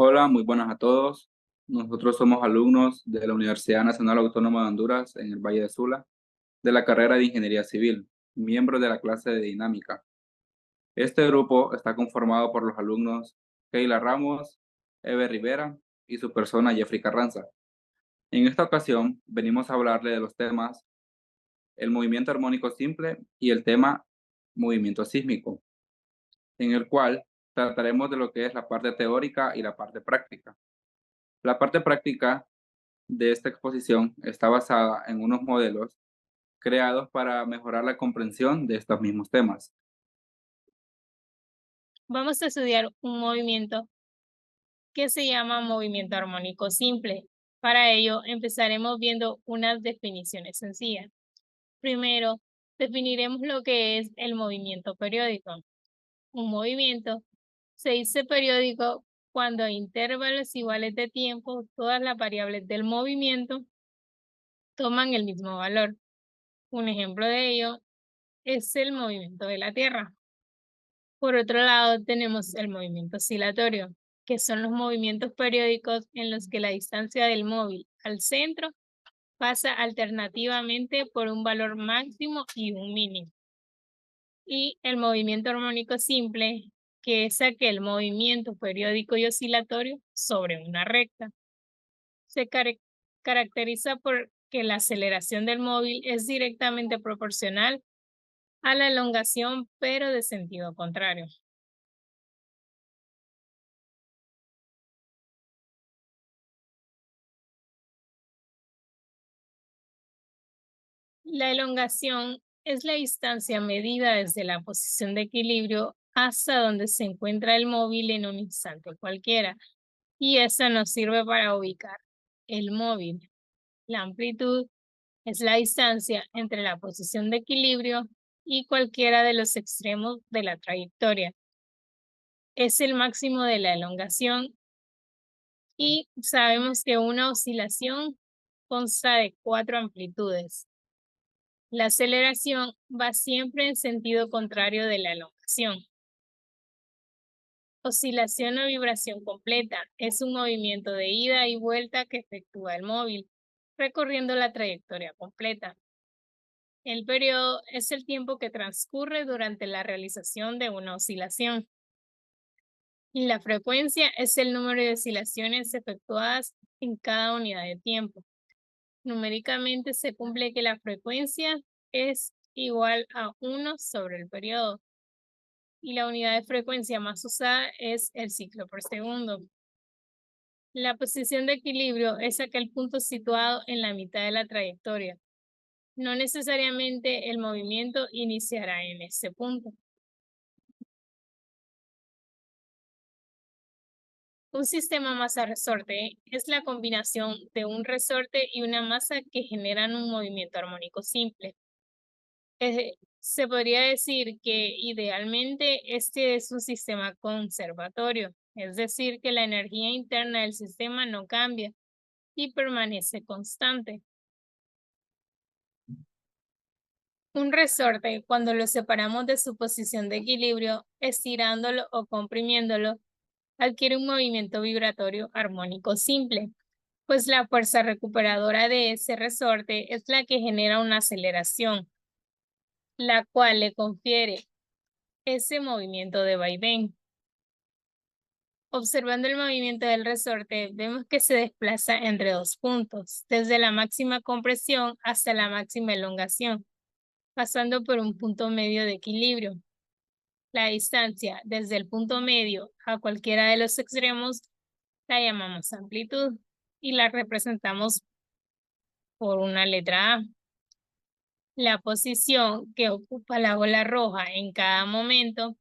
Hola, muy buenas a todos. Nosotros somos alumnos de la Universidad Nacional Autónoma de Honduras en el Valle de Sula, de la carrera de Ingeniería Civil, miembros de la clase de Dinámica. Este grupo está conformado por los alumnos Keila Ramos, Eve Rivera y su persona Jeffrey Carranza. En esta ocasión venimos a hablarle de los temas el movimiento armónico simple y el tema movimiento sísmico, en el cual trataremos de lo que es la parte teórica y la parte práctica. La parte práctica de esta exposición está basada en unos modelos creados para mejorar la comprensión de estos mismos temas. Vamos a estudiar un movimiento que se llama movimiento armónico simple. Para ello, empezaremos viendo unas definiciones sencillas. Primero, definiremos lo que es el movimiento periódico. Un movimiento se dice periódico cuando a intervalos iguales de tiempo todas las variables del movimiento toman el mismo valor. Un ejemplo de ello es el movimiento de la Tierra. Por otro lado, tenemos el movimiento oscilatorio, que son los movimientos periódicos en los que la distancia del móvil al centro pasa alternativamente por un valor máximo y un mínimo. Y el movimiento armónico simple, que es aquel movimiento periódico y oscilatorio sobre una recta. Se caracteriza por que la aceleración del móvil es directamente proporcional a la elongación, pero de sentido contrario. La elongación es la distancia medida desde la posición de equilibrio hasta donde se encuentra el móvil en un instante cualquiera, y esta nos sirve para ubicar el móvil. La amplitud es la distancia entre la posición de equilibrio y cualquiera de los extremos de la trayectoria. Es el máximo de la elongación y sabemos que una oscilación consta de 4 amplitudes. La aceleración va siempre en sentido contrario de la elongación. Oscilación o vibración completa es un movimiento de ida y vuelta que efectúa el móvil, recorriendo la trayectoria completa. El periodo es el tiempo que transcurre durante la realización de una oscilación. Y la frecuencia es el número de oscilaciones efectuadas en cada unidad de tiempo. Numéricamente se cumple que la frecuencia es igual a 1 sobre el periodo y la unidad de frecuencia más usada es el ciclo por segundo. La posición de equilibrio es aquel punto situado en la mitad de la trayectoria. No necesariamente el movimiento iniciará en ese punto. Un sistema masa-resorte es la combinación de un resorte y una masa que generan un movimiento armónico simple. Se podría decir que idealmente este es un sistema conservatorio, es decir, que la energía interna del sistema no cambia y permanece constante. Un resorte, cuando lo separamos de su posición de equilibrio, estirándolo o comprimiéndolo, adquiere un movimiento vibratorio armónico simple, pues la fuerza recuperadora de ese resorte es la que genera una aceleración, la cual le confiere ese movimiento de vaivén. Observando el movimiento del resorte, vemos que se desplaza entre dos puntos, desde la máxima compresión hasta la máxima elongación, pasando por un punto medio de equilibrio. La distancia desde el punto medio a cualquiera de los extremos la llamamos amplitud y la representamos por una letra A. La posición que ocupa la bola roja en cada momento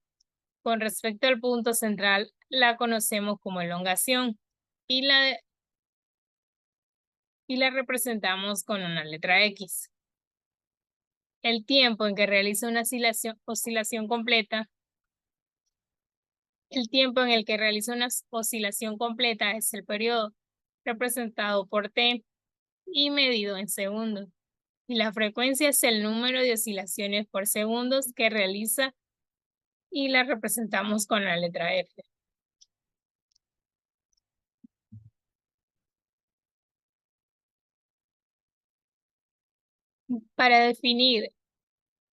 con respecto al punto central la conocemos como elongación y la representamos con una letra X. El tiempo en que realiza una oscilación completa, el tiempo en el que realiza una oscilación completa es el periodo, representado por T y medido en segundos. Y la frecuencia es el número de oscilaciones por segundos que realiza y la representamos con la letra F. Para definir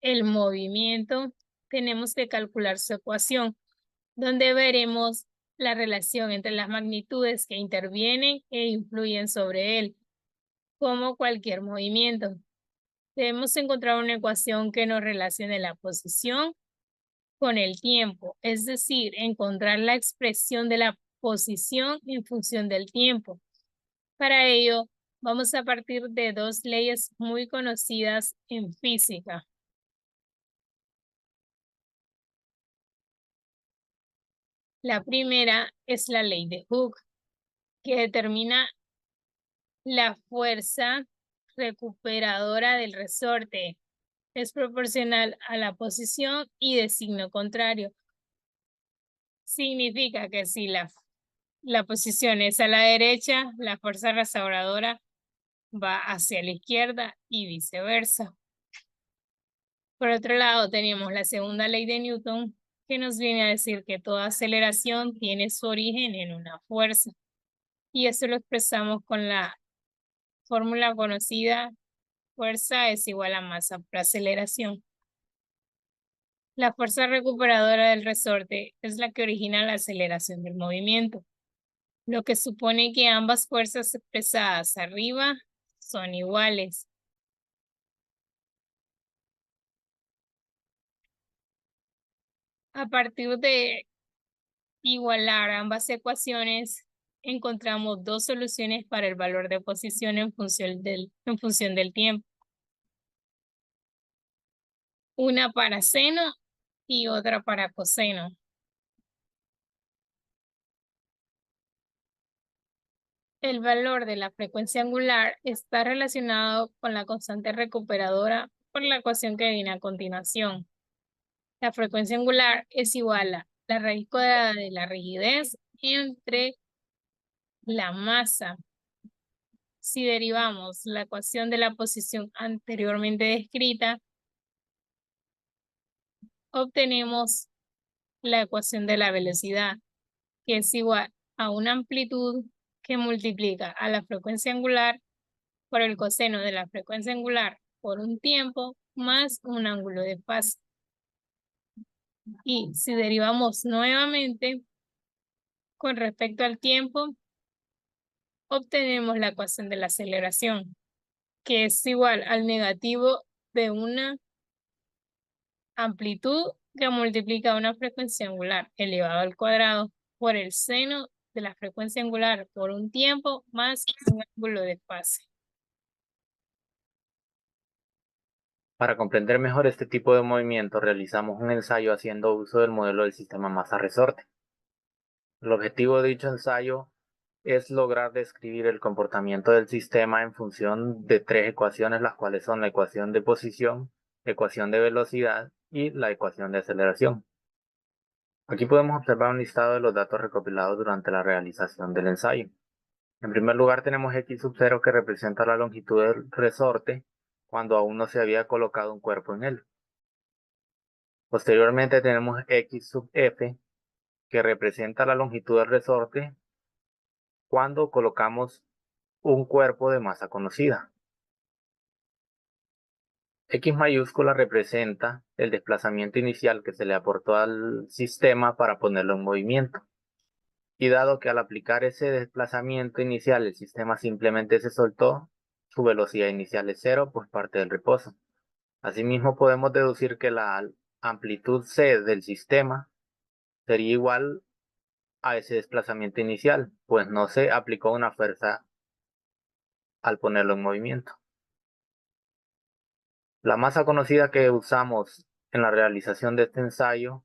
el movimiento, tenemos que calcular su ecuación, donde veremos la relación entre las magnitudes que intervienen e influyen sobre él, como cualquier movimiento. Debemos encontrar una ecuación que nos relacione la posición con el tiempo, es decir, encontrar la expresión de la posición en función del tiempo. Para ello, vamos a partir de dos leyes muy conocidas en física. La primera es la ley de Hooke, que determina la fuerza recuperadora del resorte. Es proporcional a la posición y de signo contrario. Significa que si la posición es a la derecha, la fuerza restauradora va hacia la izquierda y viceversa. Por otro lado, tenemos la segunda ley de Newton, que nos viene a decir que toda aceleración tiene su origen en una fuerza. Y eso lo expresamos con la fórmula conocida: fuerza es igual a masa por aceleración. La fuerza recuperadora del resorte es la que origina la aceleración del movimiento, lo que supone que ambas fuerzas expresadas arriba son iguales. A partir de igualar ambas ecuaciones, encontramos dos soluciones para el valor de posición en función del tiempo. Una para seno y otra para coseno. El valor de la frecuencia angular está relacionado con la constante recuperadora por la ecuación que viene a continuación. La frecuencia angular es igual a la raíz cuadrada de la rigidez entre la masa. Si derivamos la ecuación de la posición anteriormente descrita, obtenemos la ecuación de la velocidad, que es igual a una amplitud que multiplica a la frecuencia angular por el coseno de la frecuencia angular por un tiempo más un ángulo de fase. Y si derivamos nuevamente con respecto al tiempo, obtenemos la ecuación de la aceleración, que es igual al negativo de una amplitud que multiplica una frecuencia angular elevado al cuadrado por el seno de la frecuencia angular por un tiempo más un ángulo de fase. Para comprender mejor este tipo de movimiento, realizamos un ensayo haciendo uso del modelo del sistema masa-resorte. El objetivo de dicho ensayo es lograr describir el comportamiento del sistema en función de tres ecuaciones, las cuales son la ecuación de posición, ecuación de velocidad y la ecuación de aceleración. Aquí podemos observar un listado de los datos recopilados durante la realización del ensayo. En primer lugar tenemos x sub 0, que representa la longitud del resorte cuando aún no se había colocado un cuerpo en él. Posteriormente tenemos x sub f, que representa la longitud del resorte cuando colocamos un cuerpo de masa conocida. X mayúscula representa el desplazamiento inicial que se le aportó al sistema para ponerlo en movimiento. Y dado que al aplicar ese desplazamiento inicial el sistema simplemente se soltó, su velocidad inicial es 0 por parte del reposo. Asimismo podemos deducir que la amplitud c del sistema sería igual a ese desplazamiento inicial, pues no se aplicó una fuerza al ponerlo en movimiento. La masa conocida que usamos en la realización de este ensayo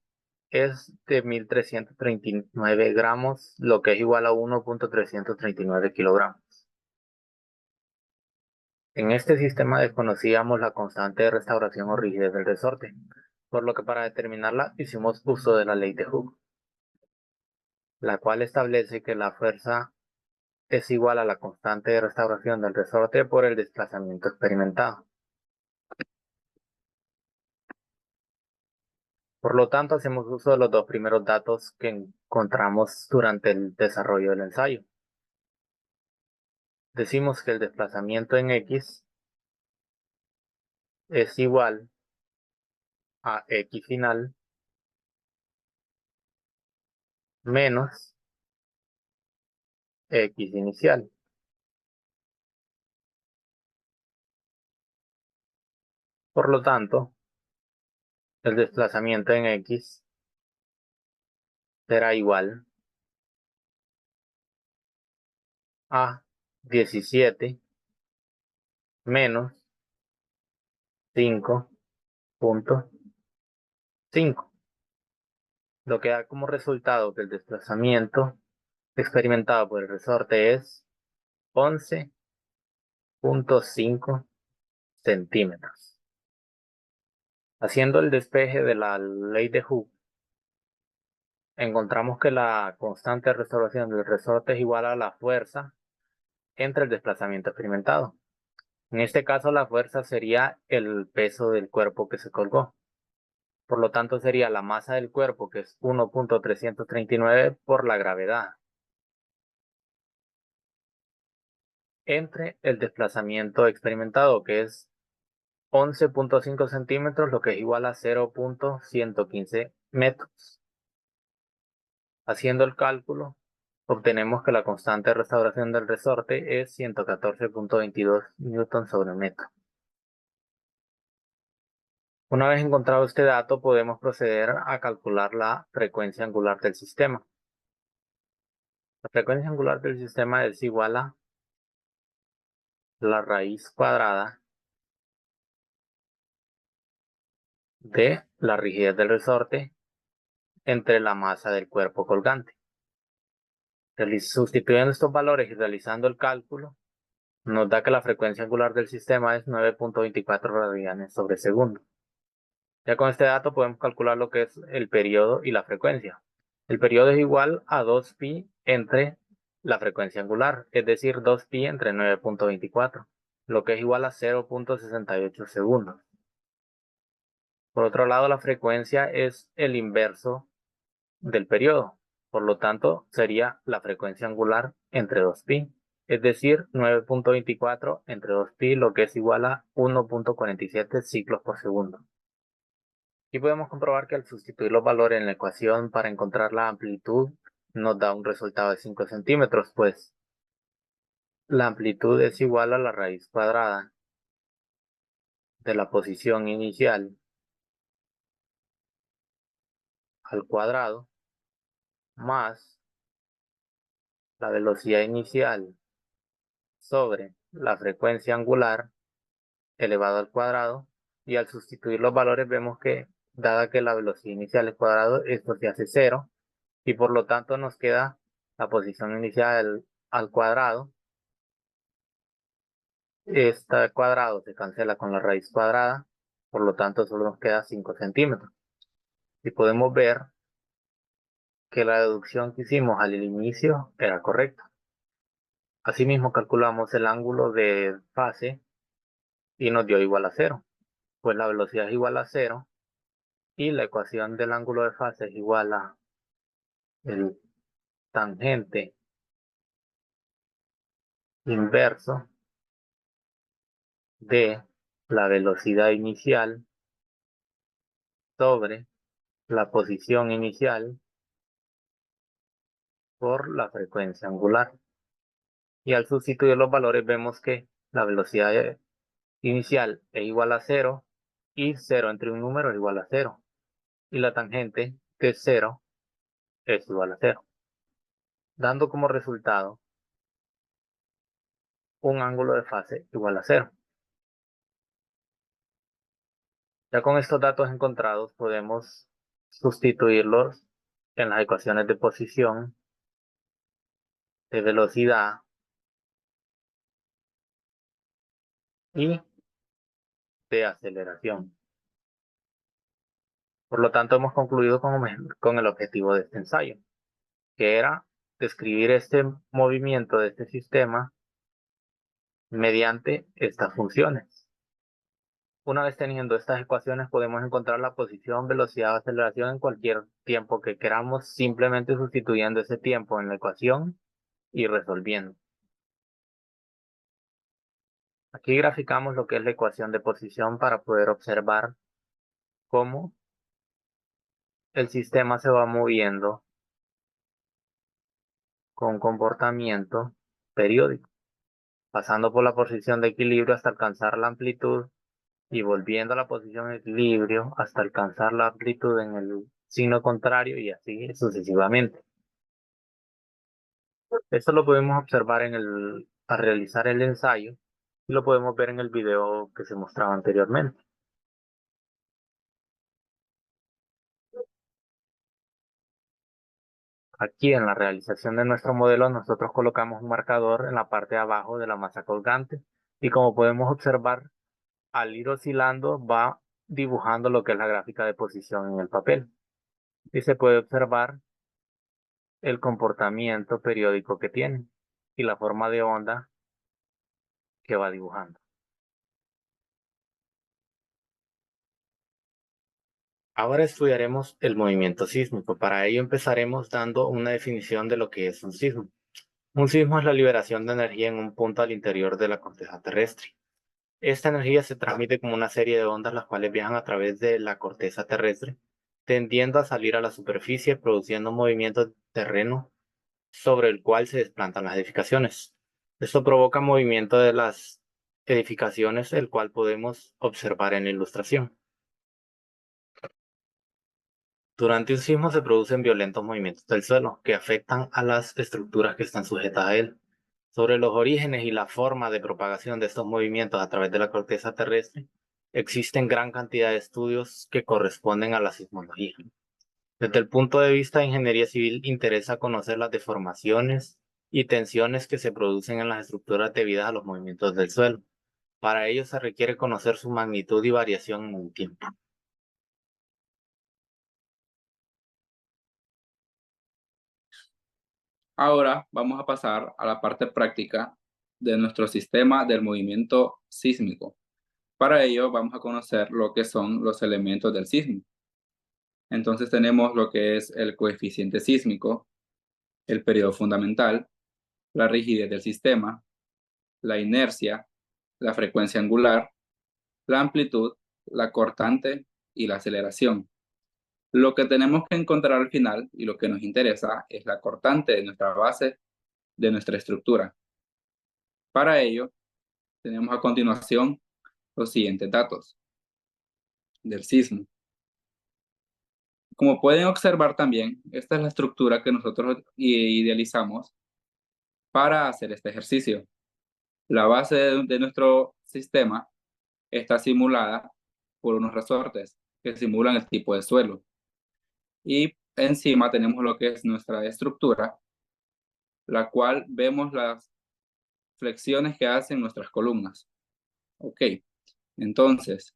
es de 1339 gramos, lo que es igual a 1.339 kilogramos. En este sistema desconocíamos la constante de restauración o rigidez del resorte, por lo que para determinarla hicimos uso de la ley de Hooke, la cual establece que la fuerza es igual a la constante de restauración del resorte por el desplazamiento experimentado. Por lo tanto, hacemos uso de los dos primeros datos que encontramos durante el desarrollo del ensayo. Decimos que el desplazamiento en X es igual a X final menos X inicial. Por lo tanto, el desplazamiento en X será igual a 17 menos 5.5, lo que da como resultado que el desplazamiento experimentado por el resorte es 11.5 centímetros. Haciendo el despeje de la ley de Hooke, encontramos que la constante de restauración del resorte es igual a la fuerza entre el desplazamiento experimentado. En este caso, la fuerza sería el peso del cuerpo que se colgó. Por lo tanto, sería la masa del cuerpo, que es 1.339 por la gravedad, entre el desplazamiento experimentado, que es 11.5 centímetros, lo que es igual a 0.115 metros. Haciendo el cálculo, obtenemos que la constante de restauración del resorte es 114.22 newton sobre metro. Una vez encontrado este dato, podemos proceder a calcular la frecuencia angular del sistema. La frecuencia angular del sistema es igual a la raíz cuadrada de la rigidez del resorte entre la masa del cuerpo colgante. Sustituyendo estos valores y realizando el cálculo, nos da que la frecuencia angular del sistema es 9.24 radianes sobre segundo. Ya con este dato podemos calcular lo que es el periodo y la frecuencia. El periodo es igual a 2pi entre la frecuencia angular, es decir, 2pi entre 9.24, lo que es igual a 0.68 segundos. Por otro lado, la frecuencia es el inverso del periodo, por lo tanto sería la frecuencia angular entre 2pi, es decir, 9.24 entre 2pi, lo que es igual a 1.47 ciclos por segundo. Y podemos comprobar que al sustituir los valores en la ecuación para encontrar la amplitud, nos da un resultado de 5 centímetros, pues la amplitud es igual a la raíz cuadrada de la posición inicial al cuadrado más la velocidad inicial sobre la frecuencia angular elevado al cuadrado, y al sustituir los valores vemos que, dada que la velocidad inicial es cuadrado, esto se hace 0, y por lo tanto nos queda la posición inicial al cuadrado. Este cuadrado se cancela con la raíz cuadrada, por lo tanto solo nos queda 5 centímetros. Y podemos ver que la deducción que hicimos al inicio era correcta. Asimismo calculamos el ángulo de fase y nos dio igual a 0. Pues la velocidad es igual a 0 y la ecuación del ángulo de fase es igual a el tangente inverso de la velocidad inicial sobre la posición inicial por la frecuencia angular. Y al sustituir los valores vemos que la velocidad inicial es igual a 0 y 0 entre un número es igual a 0. Y la tangente, que es 0, es igual a 0. Dando como resultado un ángulo de fase igual a 0. Ya con estos datos encontrados podemos sustituirlos en las ecuaciones de posición, de velocidad y de aceleración. Por lo tanto, hemos concluido con el objetivo de este ensayo, que era describir este movimiento de este sistema mediante estas funciones. Una vez teniendo estas ecuaciones, podemos encontrar la posición, velocidad o aceleración en cualquier tiempo que queramos, simplemente sustituyendo ese tiempo en la ecuación y resolviendo. Aquí graficamos lo que es la ecuación de posición para poder observar cómo el sistema se va moviendo con comportamiento periódico, pasando por la posición de equilibrio hasta alcanzar la amplitud y volviendo a la posición de equilibrio hasta alcanzar la amplitud en el signo contrario y así sucesivamente. Esto lo podemos observar al realizar el ensayo y lo podemos ver en el video que se mostraba anteriormente. Aquí en la realización de nuestro modelo nosotros colocamos un marcador en la parte de abajo de la masa colgante y como podemos observar, al ir oscilando va dibujando lo que es la gráfica de posición en el papel y se puede observar el comportamiento periódico que tiene y la forma de onda que va dibujando. Ahora estudiaremos el movimiento sísmico. Para ello empezaremos dando una definición de lo que es un sismo. Un sismo es la liberación de energía en un punto al interior de la corteza terrestre. Esta energía se transmite como una serie de ondas las cuales viajan a través de la corteza terrestre, tendiendo a salir a la superficie, produciendo un movimiento de terreno sobre el cual se desplazan las edificaciones. Esto provoca movimiento de las edificaciones, el cual podemos observar en la ilustración. Durante un sismo se producen violentos movimientos del suelo que afectan a las estructuras que están sujetas a él. Sobre los orígenes y la forma de propagación de estos movimientos a través de la corteza terrestre, existen gran cantidad de estudios que corresponden a la sismología. Desde el punto de vista de ingeniería civil, interesa conocer las deformaciones y tensiones que se producen en las estructuras debidas a los movimientos del suelo. Para ello se requiere conocer su magnitud y variación en el tiempo. Ahora vamos a pasar a la parte práctica de nuestro sistema del movimiento sísmico. Para ello vamos a conocer lo que son los elementos del sismo. Entonces tenemos lo que es el coeficiente sísmico, el periodo fundamental, la rigidez del sistema, la inercia, la frecuencia angular, la amplitud, la cortante y la aceleración. Lo que tenemos que encontrar al final y lo que nos interesa es la cortante de nuestra base de nuestra estructura. Para ello, tenemos a continuación los siguientes datos del sismo. Como pueden observar también, esta es la estructura que nosotros idealizamos para hacer este ejercicio. La base de nuestro sistema está simulada por unos resortes que simulan el tipo de suelo. Y encima tenemos lo que es nuestra estructura, la cual vemos las flexiones que hacen nuestras columnas. Ok, entonces,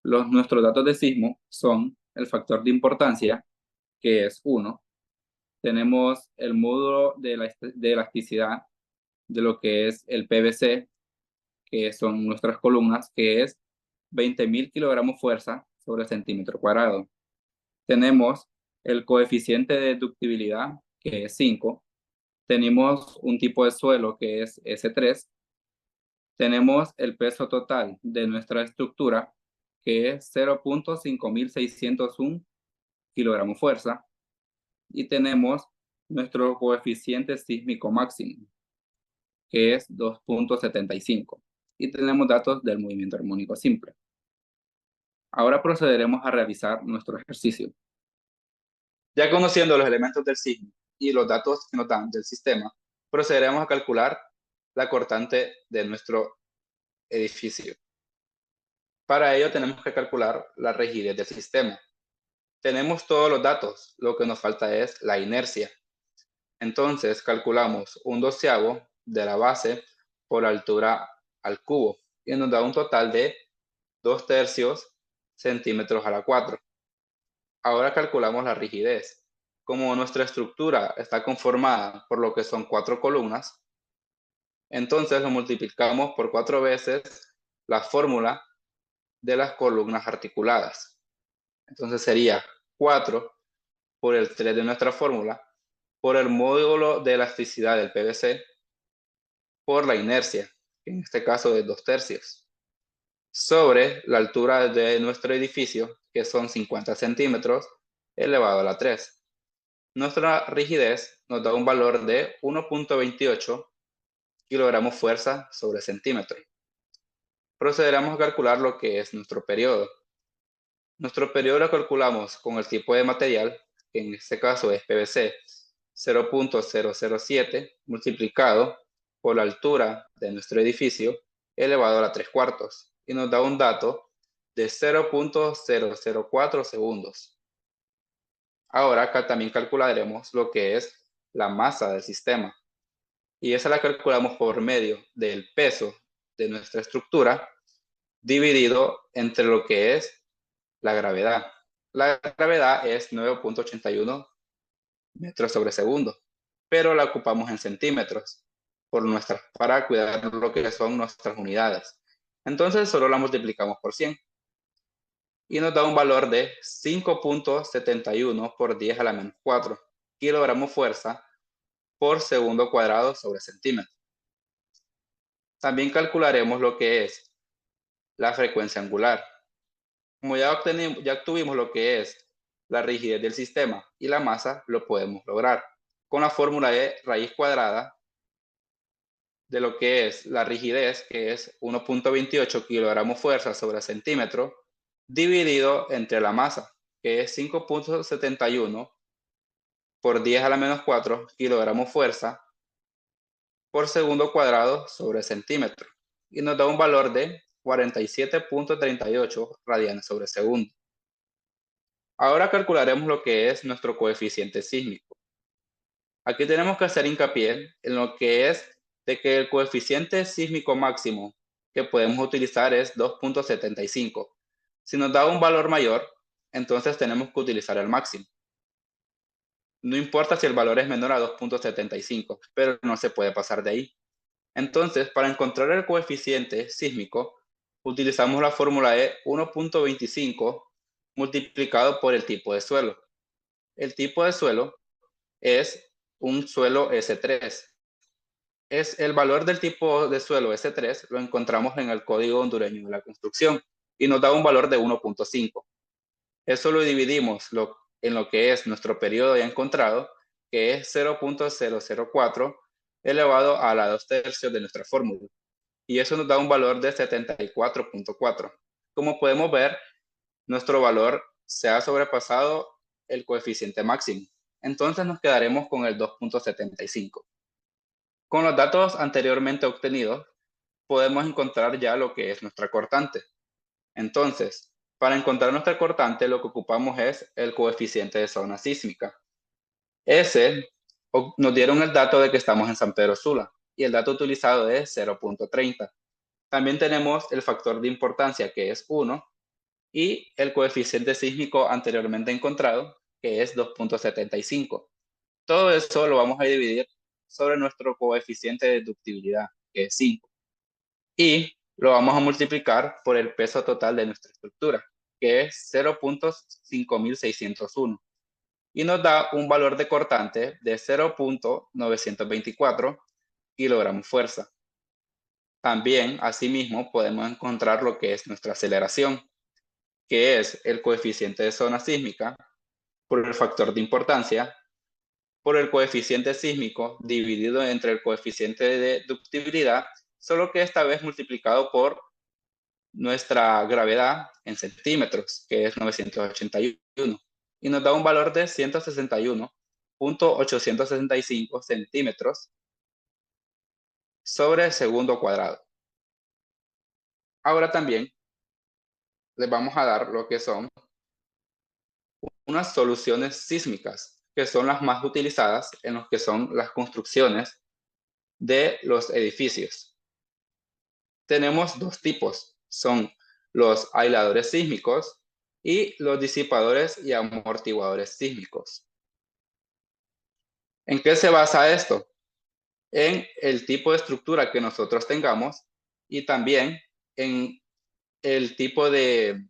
nuestros datos de sismo son el factor de importancia, que es 1. Tenemos el módulo de elasticidad de lo que es el PVC, que son nuestras columnas, que es 20.000 kilogramos fuerza sobre centímetro cuadrado. Tenemos el coeficiente de deductibilidad, que es 5. Tenemos un tipo de suelo, que es S3. Tenemos el peso total de nuestra estructura, que es 0.5601 kilogramos fuerza. Y tenemos nuestro coeficiente sísmico máximo, que es 2.75. Y tenemos datos del movimiento armónico simple. Ahora procederemos a realizar nuestro ejercicio. Ya conociendo los elementos del sismo y los datos que nos dan del sistema, procederemos a calcular la cortante de nuestro edificio. Para ello tenemos que calcular la rigidez del sistema. Tenemos todos los datos, lo que nos falta es la inercia. Entonces calculamos 1/12 de la base por altura al cubo y nos da un total de 2/3 centímetros a la 4. Ahora calculamos la rigidez. Como nuestra estructura está conformada por lo que son 4 columnas, entonces lo multiplicamos por 4 veces la fórmula de las columnas articuladas. Entonces sería 4 por el 3 de nuestra fórmula, por el módulo de elasticidad del PVC, por la inercia, en este caso de 2/3, sobre la altura de nuestro edificio, que son 50 centímetros, elevado a la 3. Nuestra rigidez nos da un valor de 1.28 kilogramos fuerza sobre centímetro. Procederemos a calcular lo que es nuestro periodo. Nuestro periodo lo calculamos con el tipo de material, que en este caso es PVC 0.007 multiplicado por la altura de nuestro edificio elevado a la 3/4 y nos da un dato de 0.004 segundos. Ahora acá también calcularemos lo que es la masa del sistema y esa la calculamos por medio del peso de nuestra estructura dividido entre lo que es la gravedad. La gravedad es 9.81 metros sobre segundo, pero la ocupamos en centímetros para cuidar lo que son nuestras unidades. Entonces solo la multiplicamos por 100 y nos da un valor de 5.71 por 10 a la menos 4 kilogramos fuerza por segundo cuadrado sobre centímetro. También calcularemos lo que es la frecuencia angular. Como ya obtuvimos lo que es la rigidez del sistema y la masa, lo podemos lograr con la fórmula de raíz cuadrada de lo que es la rigidez, que es 1.28 kilogramos fuerza sobre centímetro, dividido entre la masa, que es 5.71 por 10 a la menos 4 kilogramos fuerza por segundo cuadrado sobre centímetro. Y nos da un valor de 47.38 radianes sobre segundo. Ahora calcularemos lo que es nuestro coeficiente sísmico. Aquí tenemos que hacer hincapié en lo que es de que el coeficiente sísmico máximo que podemos utilizar es 2.75. Si nos da un valor mayor, entonces tenemos que utilizar el máximo. No importa si el valor es menor a 2.75, pero no se puede pasar de ahí. Entonces, para encontrar el coeficiente sísmico, utilizamos la fórmula de 1.25 multiplicado por el tipo de suelo. El tipo de suelo es un suelo S3. Es el valor del tipo de suelo S3 lo encontramos en el Código Hondureño de la Construcción y nos da un valor de 1.5. Eso lo dividimos en lo que es nuestro periodo ya encontrado, que es 0.004 elevado a la 2/3 de nuestra fórmula. Y eso nos da un valor de 74.4. Como podemos ver, nuestro valor se ha sobrepasado el coeficiente máximo. Entonces nos quedaremos con el 2.75. Con los datos anteriormente obtenidos, podemos encontrar ya lo que es nuestra cortante. Entonces, para encontrar nuestra cortante, lo que ocupamos es el coeficiente de zona sísmica. Ese nos dieron el dato de que estamos en San Pedro Sula y el dato utilizado es 0.30. También tenemos el factor de importancia, que es 1, y el coeficiente sísmico anteriormente encontrado, que es 2.75. Todo eso lo vamos a dividir sobre nuestro coeficiente de deductibilidad, que es 5. Y lo vamos a multiplicar por el peso total de nuestra estructura, que es 0.5601. Y nos da un valor de cortante de 0.924 kilogramos fuerza. También, asimismo, podemos encontrar lo que es nuestra aceleración, que es el coeficiente de zona sísmica por el factor de importancia, por el coeficiente sísmico dividido entre el coeficiente de deductibilidad, solo que esta vez multiplicado por nuestra gravedad en centímetros, que es 981, y nos da un valor de 161.865 centímetros sobre segundo cuadrado. Ahora también les vamos a dar lo que son unas soluciones sísmicas, que son las más utilizadas en lo que son las construcciones de los edificios. Tenemos dos tipos, son los aisladores sísmicos y los disipadores y amortiguadores sísmicos. ¿En qué se basa esto? En el tipo de estructura que nosotros tengamos y también en el tipo de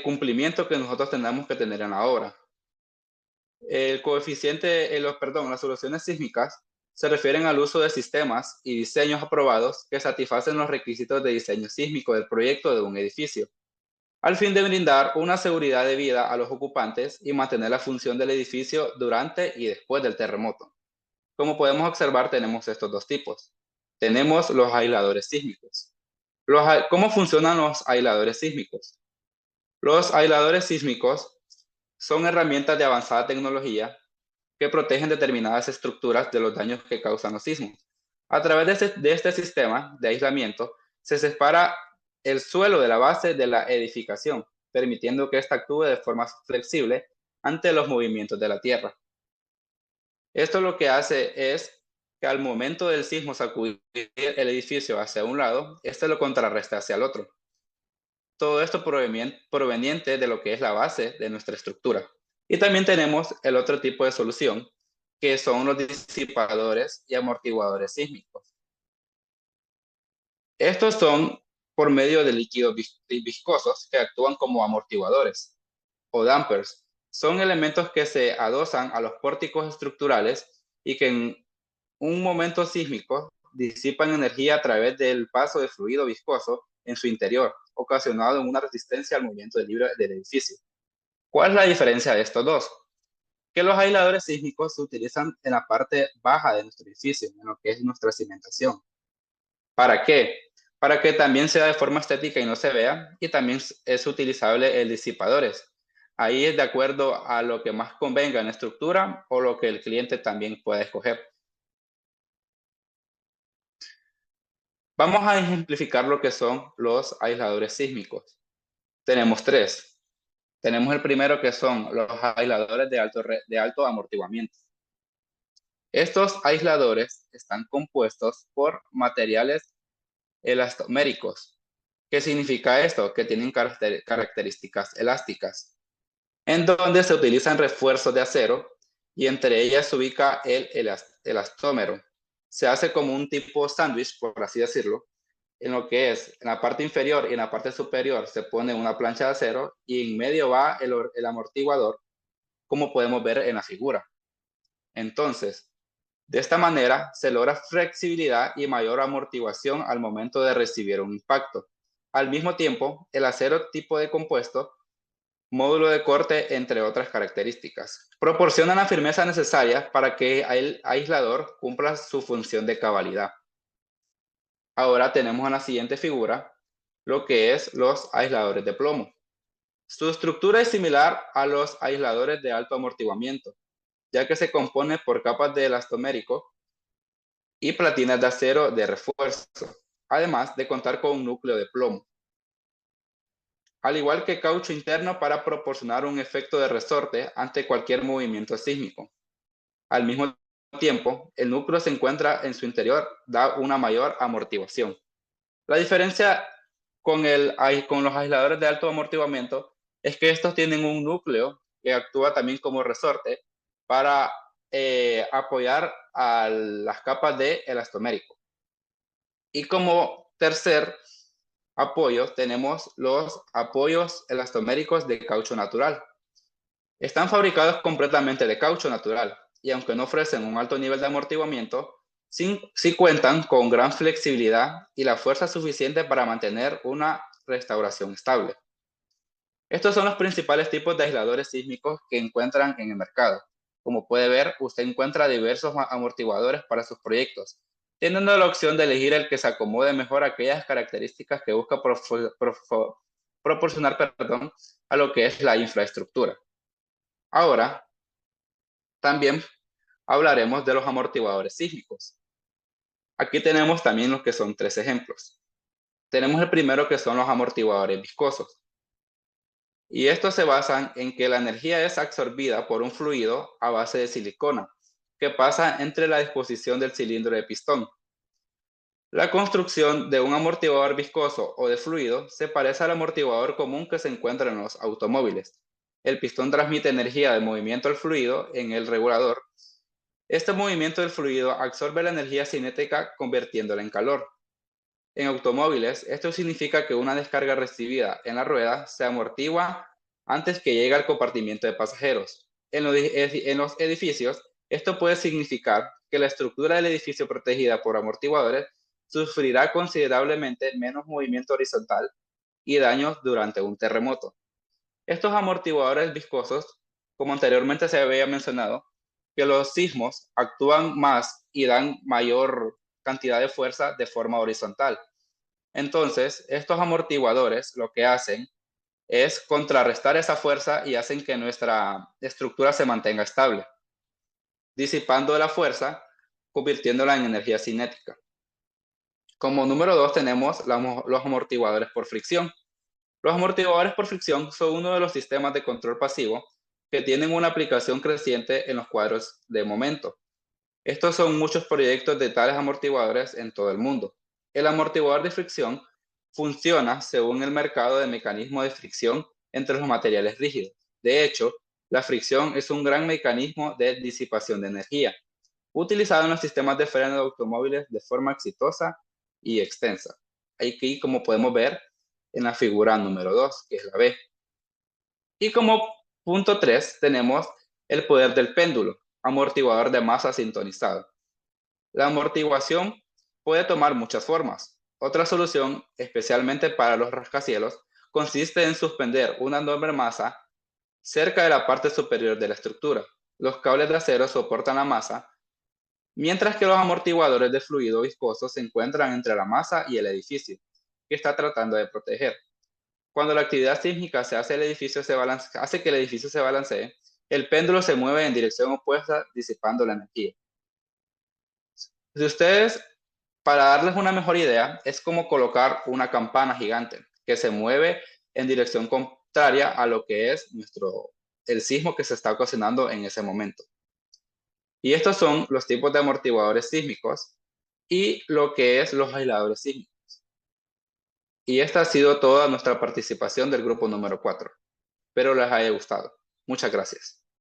cumplimiento que nosotros tengamos que tener en la obra. El coeficiente, las soluciones sísmicas se refieren al uso de sistemas y diseños aprobados que satisfacen los requisitos de diseño sísmico del proyecto de un edificio, al fin de brindar una seguridad de vida a los ocupantes y mantener la función del edificio durante y después del terremoto. Como podemos observar, tenemos estos dos tipos. Tenemos los aisladores sísmicos. ¿Cómo funcionan los aisladores sísmicos? Los aisladores sísmicos son herramientas de avanzada tecnología que protegen determinadas estructuras de los daños que causan los sismos. A través de este sistema de aislamiento, se separa el suelo de la base de la edificación, permitiendo que ésta actúe de forma flexible ante los movimientos de la tierra. Esto lo que hace es que al momento del sismo sacudir el edificio hacia un lado, este lo contrarresta hacia el otro. Todo esto proveniente de lo que es la base de nuestra estructura. Y también tenemos el otro tipo de solución, que son los disipadores y amortiguadores sísmicos. Estos son por medio de líquidos viscosos que actúan como amortiguadores o dampers. Son elementos que se adosan a los pórticos estructurales y que en un momento sísmico disipan energía a través del paso de fluido viscoso en su interior, ocasionado en una resistencia al movimiento libre del edificio. ¿Cuál es la diferencia de estos dos? Que los aisladores sísmicos se utilizan en la parte baja de nuestro edificio, en lo que es nuestra cimentación. ¿Para qué? Para que también sea de forma estética y no se vea, y también es utilizable el disipadores. Ahí es de acuerdo a lo que más convenga en la estructura o lo que el cliente también pueda escoger. Vamos a ejemplificar lo que son los aisladores sísmicos. Tenemos tres. Tenemos el primero, que son los aisladores de alto amortiguamiento. Estos aisladores están compuestos por materiales elastoméricos. ¿Qué significa esto? Que tienen características elásticas, en donde se utilizan refuerzos de acero y entre ellas se ubica el elastómero. Se hace como un tipo sándwich, por así decirlo, en lo que es en la parte inferior y en la parte superior se pone una plancha de acero y en medio va el amortiguador, como podemos ver en la figura. Entonces, de esta manera se logra flexibilidad y mayor amortiguación al momento de recibir un impacto. Al mismo tiempo, el acero tipo de compuesto, módulo de corte, entre otras características, proporciona la firmeza necesaria para que el aislador cumpla su función de cabalidad. Ahora tenemos en la siguiente figura lo que es los aisladores de plomo. Su estructura es similar a los aisladores de alto amortiguamiento, ya que se compone por capas de elastomérico y platinas de acero de refuerzo, además de contar con un núcleo de plomo, al igual que caucho interno para proporcionar un efecto de resorte ante cualquier movimiento sísmico. Al mismo tiempo, el núcleo se encuentra en su interior, da una mayor amortiguación. La diferencia con los aisladores de alto amortiguamiento es que estos tienen un núcleo que actúa también como resorte para apoyar a las capas de elastomérico. Y como tercer apoyo tenemos los apoyos elastoméricos de caucho natural. Están fabricados completamente de caucho natural y aunque no ofrecen un alto nivel de amortiguamiento, sí cuentan con gran flexibilidad y la fuerza suficiente para mantener una restauración estable. Estos son los principales tipos de aisladores sísmicos que encuentran en el mercado. Como puede ver, usted encuentra diversos amortiguadores para sus proyectos, teniendo la opción de elegir el que se acomode mejor a aquellas características que busca proporcionar a lo que es la infraestructura. Ahora, también hablaremos de los amortiguadores sísmicos. Aquí tenemos también los que son tres ejemplos. Tenemos el primero, que son los amortiguadores viscosos. Y estos se basan en que la energía es absorbida por un fluido a base de silicona, que pasa entre la disposición del cilindro de pistón. La construcción de un amortiguador viscoso o de fluido se parece al amortiguador común que se encuentra en los automóviles. El pistón transmite energía de movimiento al fluido en el regulador. Este movimiento del fluido absorbe la energía cinética convirtiéndola en calor. En automóviles, esto significa que una descarga recibida en la rueda se amortigua antes que llegue al compartimiento de pasajeros. En los edificios, esto puede significar que la estructura del edificio protegida por amortiguadores sufrirá considerablemente menos movimiento horizontal y daños durante un terremoto. Estos amortiguadores viscosos, como anteriormente se había mencionado, que los sismos actúan más y dan mayor cantidad de fuerza de forma horizontal. Entonces, estos amortiguadores lo que hacen es contrarrestar esa fuerza y hacen que nuestra estructura se mantenga estable, disipando la fuerza, convirtiéndola en energía cinética. Como número 2 tenemos los amortiguadores por fricción. Los amortiguadores por fricción son uno de los sistemas de control pasivo que tienen una aplicación creciente en los cuadros de momento. Estos son muchos proyectos de tales amortiguadores en todo el mundo. El amortiguador de fricción funciona según el mercado de mecanismo de fricción entre los materiales rígidos. De hecho, la fricción es un gran mecanismo de disipación de energía, utilizado en los sistemas de freno de automóviles de forma exitosa y extensa. Aquí, como podemos ver en la figura número 2, que es la B. Y como punto 3 tenemos el poder del péndulo, amortiguador de masa sintonizado. La amortiguación puede tomar muchas formas. Otra solución, especialmente para los rascacielos, consiste en suspender una enorme masa cerca de la parte superior de la estructura. Los cables de acero soportan la masa, mientras que los amortiguadores de fluido viscoso se encuentran entre la masa y el edificio, que está tratando de proteger. Cuando la actividad sísmica hace que el edificio se balancee, el péndulo se mueve en dirección opuesta, disipando la energía. Si ustedes, para darles una mejor idea, es como colocar una campana gigante que se mueve en dirección contraria a lo que es el sismo que se está ocasionando en ese momento. Y estos son los tipos de amortiguadores sísmicos y lo que es los aisladores sísmicos. Y esta ha sido toda nuestra participación del grupo número 4. Espero les haya gustado. Muchas gracias.